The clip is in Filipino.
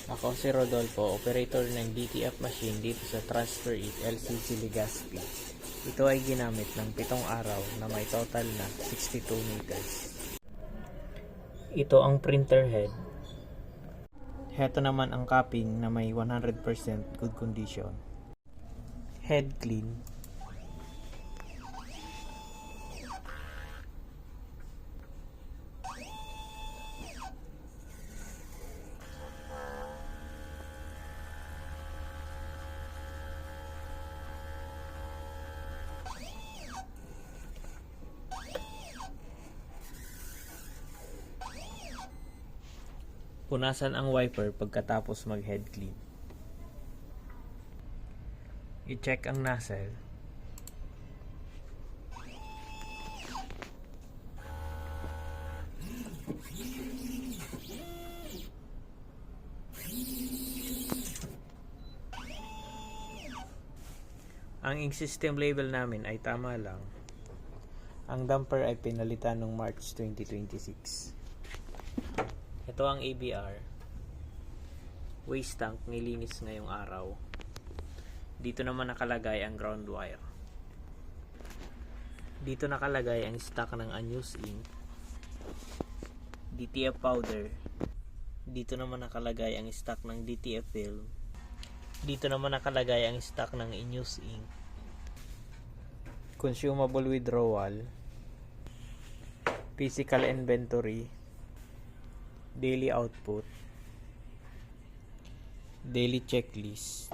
Ako si Rodolfo, operator ng DTF machine dito sa Transfer It LCC Legazpi. Ito ay ginamit ng 7 araw na may total na 62 meters. Ito ang printer head. Heto naman ang capping na may 100% good condition. Head clean. Punasan ang wiper pagkatapos mag-head clean. I-check ang nozzle. Ang ink system label namin ay tama lang. Ang damper ay pinalitan noong March 2026. Ito ang ABR. Waste tank nilinis ngayong araw. Dito naman nakalagay ang ground wire. Dito nakalagay ang stock ng unused ink, DTF powder. Dito naman nakalagay ang stock ng DTF film. Dito naman nakalagay ang stock ng in-use ink. Consumable withdrawal, physical inventory, daily output, daily checklist.